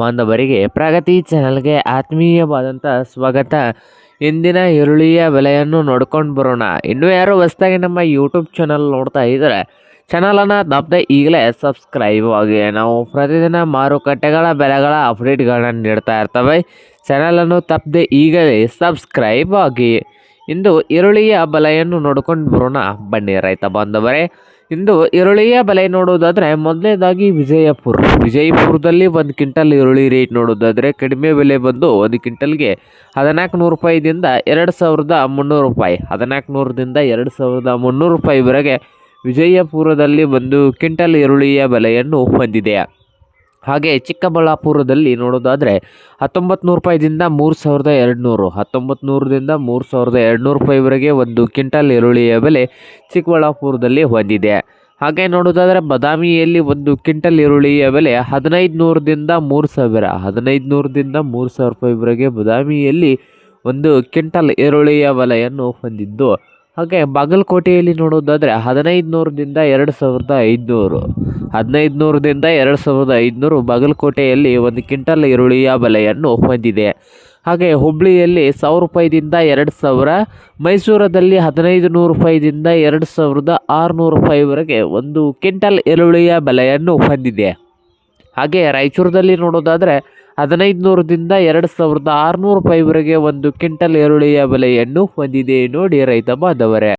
ಬಾಂಧವರಿಗೆ ಪ್ರಗತಿ ಚಾನಲ್ಗೆ ಆತ್ಮೀಯವಾದಂಥ ಸ್ವಾಗತ. ಇಂದಿನ ಈರುಳ್ಳಿಯ ಬೆಲೆಯನ್ನು ನೋಡ್ಕೊಂಡು ಬರೋಣ. ಇನ್ನೂ ಯಾರು ಹೊಸದಾಗಿ ನಮ್ಮ ಯೂಟ್ಯೂಬ್ ಚಾನಲ್ ನೋಡ್ತಾ ಇದ್ದಾರೆ, ಚಾನಲನ್ನು ತಪ್ಪದೆ ಈಗಲೇ ಸಬ್ಸ್ಕ್ರೈಬ್ ಆಗಿ. ನಾವು ಪ್ರತಿದಿನ ಮಾರುಕಟ್ಟೆಗಳ ಬೆಲೆಗಳ ಅಪ್ಡೇಟ್ಗಳನ್ನು ನೀಡ್ತಾ ಇರ್ತವೆ. ಚಾನಲನ್ನು ತಪ್ಪದೆ ಈಗಲೇ ಸಬ್ಸ್ಕ್ರೈಬ್ ಆಗಿ. ಇಂದು ಈರುಳ್ಳಿಯ ಬೆಲೆಯನ್ನು ನೋಡ್ಕೊಂಡು ಬರೋಣ ಬನ್ನಿ ರೈತ ಬಾಂಧವರೇ. ಇಂದು ಈರುಳ್ಳಿಯ ಬೆಲೆ ನೋಡೋದಾದರೆ ಮೊದಲನೇದಾಗಿ ವಿಜಯಪುರದಲ್ಲಿ 1 ಕ್ವಿಂಟಲ್ ಈರುಳ್ಳಿ ರೇಟ್ ನೋಡೋದಾದರೆ ಕಡಿಮೆ ಬೆಲೆ ಬಂದು 1 ಕ್ವಿಂಟಲ್ಗೆ 1400 ರೂಪಾಯಿದಿಂದ 2300 ರೂಪಾಯಿ, 1400ದಿಂದ 2300 ರೂಪಾಯಿವರೆಗೆ ವಿಜಯಪುರದಲ್ಲಿ 1 ಕ್ವಿಂಟಲ್ ಈರುಳ್ಳಿಯ ಬೆಲೆಯನ್ನು ಹೊಂದಿದೆ. ಹಾಗೆ ಚಿಕ್ಕಬಳ್ಳಾಪುರದಲ್ಲಿ ನೋಡೋದಾದರೆ 1900 ರೂಪಾಯಿದಿಂದ 3200, 1900ರಿಂದ 3200 ರೂಪಾಯಿವರೆಗೆ 1 ಕ್ವಿಂಟಲ್ ಈರುಳ್ಳಿಯ ಬೆಲೆ ಚಿಕ್ಕಬಳ್ಳಾಪುರದಲ್ಲಿ ಹೊಂದಿದೆ. ಹಾಗೆ ನೋಡೋದಾದರೆ ಬಾದಾಮಿಯಲ್ಲಿ 1 ಕ್ವಿಂಟಲ್ ಈರುಳ್ಳಿಯ ಬೆಲೆ 1500ದಿಂದ 3000, 1500ದಿಂದ 3000 ರೂಪಾಯಿವರೆಗೆ ಬಾದಾಮಿಯಲ್ಲಿ 1 ಕ್ವಿಂಟಲ್ ಈರುಳ್ಳಿಯ ಬೆಲೆಯನ್ನು ಹೊಂದಿದ್ದು. ಹಾಗೆ ಬಾಗಲಕೋಟೆಯಲ್ಲಿ ನೋಡೋದಾದರೆ 1500ದಿಂದ 2500, 1500ದಿಂದ 2500 ಬಾಗಲಕೋಟೆಯಲ್ಲಿ 1 ಕ್ವಿಂಟಲ್ ಈರುಳ್ಳಿಯ ಬೆಲೆಯನ್ನು ಹೊಂದಿದೆ. ಹಾಗೆ ಹುಬ್ಬಳ್ಳಿಯಲ್ಲಿ 1000 ರೂಪಾಯಿದಿಂದ 2000, ಮೈಸೂರಲ್ಲಿ 1500 ರೂಪಾಯಿದಿಂದ 2600 ರೂಪಾಯಿವರೆಗೆ 1 ಕ್ವಿಂಟಲ್ ಈರುಳ್ಳಿಯ ಬೆಲೆಯನ್ನು ಹೊಂದಿದೆ. ಹಾಗೆ ರಾಯಚೂರದಲ್ಲಿ ನೋಡೋದಾದರೆ 1500ದಿಂದ 2600 ರೂಪಾಯಿವರೆಗೆ 1 ಕ್ವಿಂಟಲ್ ಈರುಳ್ಳಿಯ ಬೆಲೆಯನ್ನು ಹೊಂದಿದೆ. ನೋಡಿ ರೈತ ಬಾಂಧವರೇ.